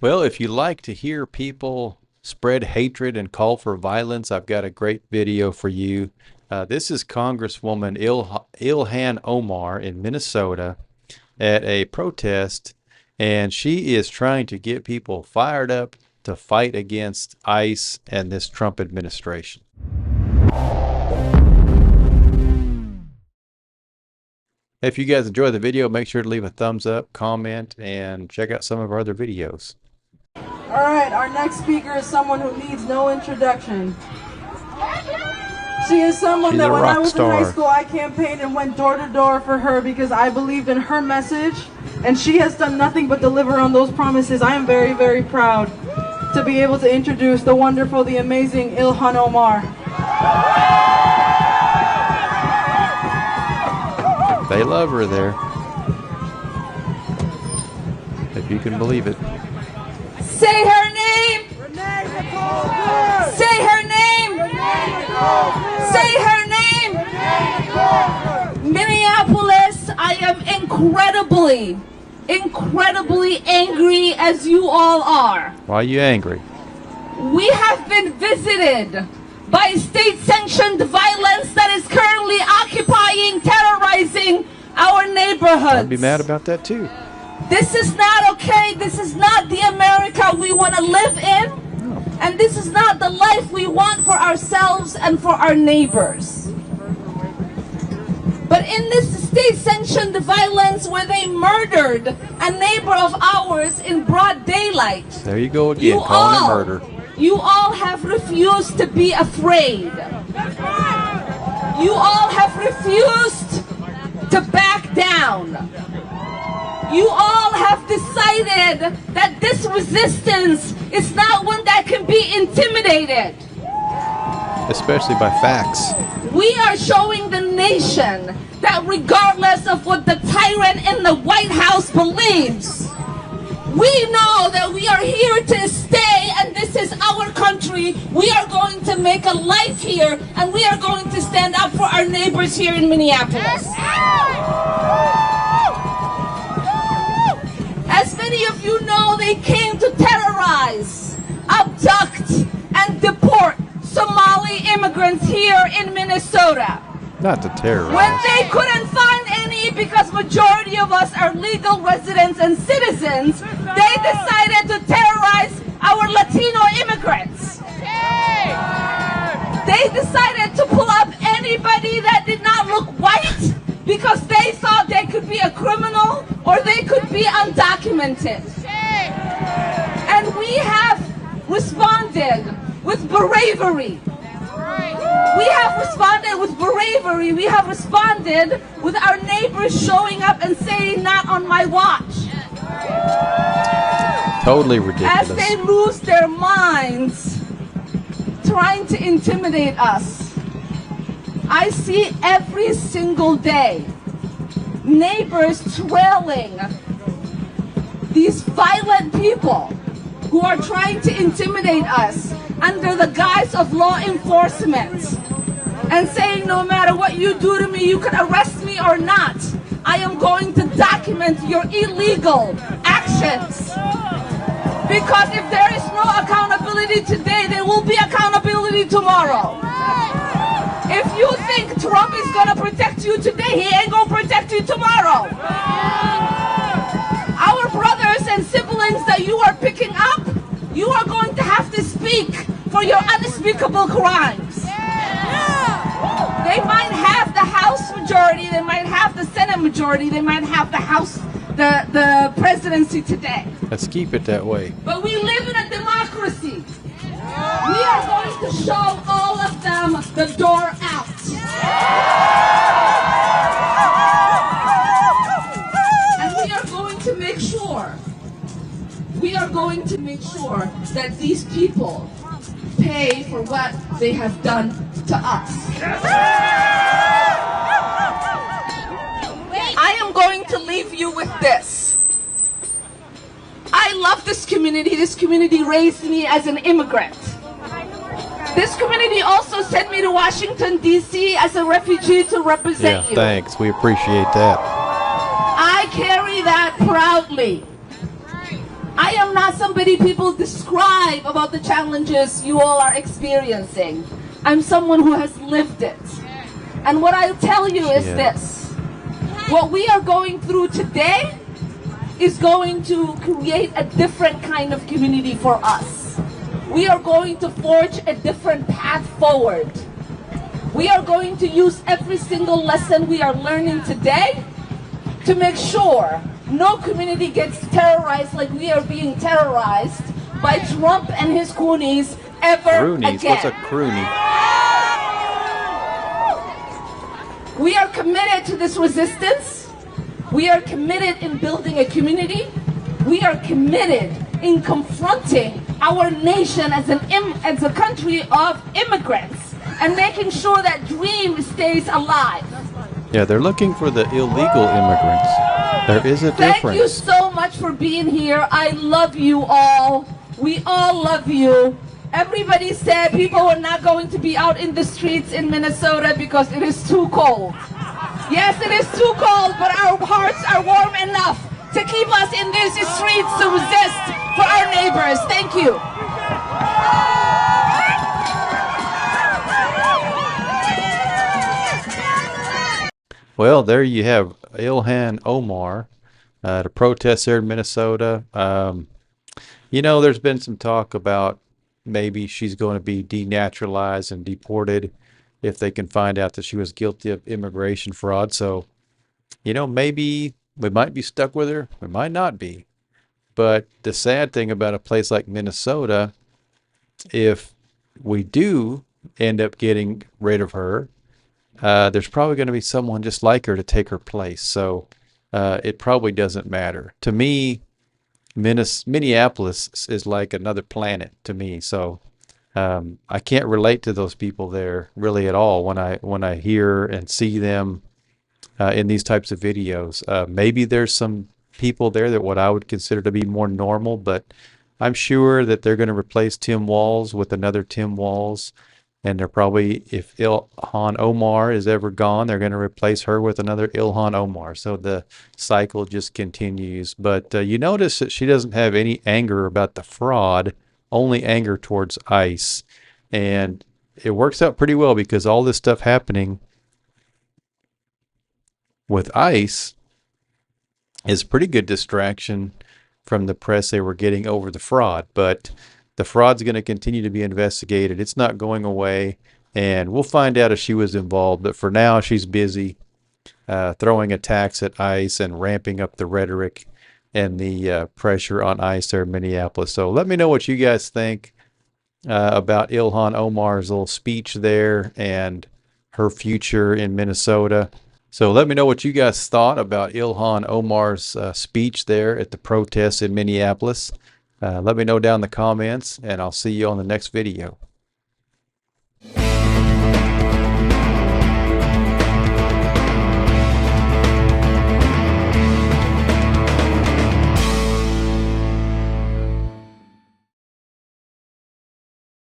Well, if you like to hear people spread hatred and call for violence, I've got a great video for you. This is Congresswoman Ilhan Omar in Minnesota at a protest, and she is trying to get people fired up to fight against ICE and this Trump administration. If you guys enjoy the video, make sure to leave a thumbs up, comment, and check out some of our other videos. All right, our next speaker is someone who needs no introduction. She is someone that when I was in high school, I campaigned and went door to door for her because I believed in her message, and she has done nothing but deliver on those promises. I am very, very proud to be able to introduce the wonderful, the amazing Ilhan Omar. They love her there, if you can believe it. Say her name! Say her name! Say her name! Minneapolis, I am incredibly angry as you all are. Why are you angry? We have been visited by state-sanctioned violence that is currently occupying, terrorizing our neighborhoods. I'd be mad about that too. This is not okay. This is not the America we want to live in. No. And this is not the life we want for ourselves and for our neighbors. But in this state-sanctioned violence where they murdered a neighbor of ours in broad daylight. There you go again, calling it murder. You all have refused to be afraid. You all have refused to back down. You all have decided that this resistance is not one that can be intimidated. Especially by facts. We are showing the nation that regardless of what the tyrant in the White House believes, we know that we are here to stay, and this is our country. We are going to make a life here, and we are going to stand up for our neighbors here in Minneapolis. As many of you know, they came to terrorize, abduct, and deport Somali immigrants here in Minnesota. Not to terrorize. When they couldn't find any, because majority of us are legal residents and citizens, they decided to terrorize our Latino immigrants. They decided to pull up anybody that did not look white because they thought they could be a criminal or they could be undocumented. And we have responded with bravery. We have responded with bravery. We have responded with our neighbors showing up and saying, "Not on my watch." Totally ridiculous. As they lose their minds trying to intimidate us. I see every single day neighbors trailing these violent people who are trying to intimidate us under the guise of law enforcement and saying, no matter what you do to me, you can arrest me or not. I am going to document your illegal actions. Because if there is no accountability today, there will be accountability tomorrow. If you think Trump is going to protect you today, he ain't going to protect you tomorrow. Our brothers and siblings that you are picking up, you are going to have to speak for your unspeakable crimes. They might have the House majority, they might have the Senate majority, they might have the House, the presidency today. Let's keep it that way. But we live in a democracy. We are going to show all of them the door out. And we are going to make sure that these people pay for what they have done to us. I am going to leave you with this. I love this community. This community raised me as an immigrant. This community also sent me to Washington, D.C. as a refugee to represent you. Thanks. We appreciate that. I carry that proudly. I am not somebody people describe about the challenges you all are experiencing. I'm someone who has lived it. And what I'll tell you is this. What we are going through today is going to create a different kind of community for us. We are going to forge a different path forward. We are going to use every single lesson we are learning today to make sure no community gets terrorized like we are being terrorized by Trump and his croonies ever Croonies? again. What's a croonie? We are committed to this resistance. We are committed in building a community. We are committed in confronting our nation as a country of immigrants and making sure that dream stays alive. Yeah, they're looking for the illegal immigrants. There is a difference. Thank you so much for being here. I love you all. We all love you. Everybody said people were not going to be out in the streets in Minnesota because it is too cold. Yes, it is too cold, but our hearts are warm enough to keep us in these streets to resist for our neighbors. Thank you. Well, there you have Ilhan Omar at a protest there in Minnesota. You know, there's been some talk about maybe she's going to be denaturalized and deported if they can find out that she was guilty of immigration fraud. So, you know, maybe we might be stuck with her. We might not be. But the sad thing about a place like Minnesota, if we do end up getting rid of her, there's probably going to be someone just like her to take her place. So it probably doesn't matter. To me, Minneapolis is like another planet to me. So I can't relate to those people there really at all when I hear and see them in these types of videos. Maybe there's some people there that what I would consider to be more normal, but I'm sure that they're going to replace Tim Walz with another Tim Walz. And they're probably, if Ilhan Omar is ever gone, they're going to replace her with another Ilhan Omar. So the cycle just continues. But you notice that she doesn't have any anger about the fraud, only anger towards ICE. And it works out pretty well because all this stuff happening with ICE is pretty good distraction from the press they were getting over the fraud. But the fraud's going to continue to be investigated. It's not going away, and we'll find out if she was involved. But for now, she's busy throwing attacks at ICE and ramping up the rhetoric and the pressure on ICE there in Minneapolis. So let me know what you guys think about Ilhan Omar's little speech there and her future in Minnesota. So let me know what you guys thought about Ilhan Omar's speech there at the protests in Minneapolis. Let me know down in the comments, and I'll see you on the next video.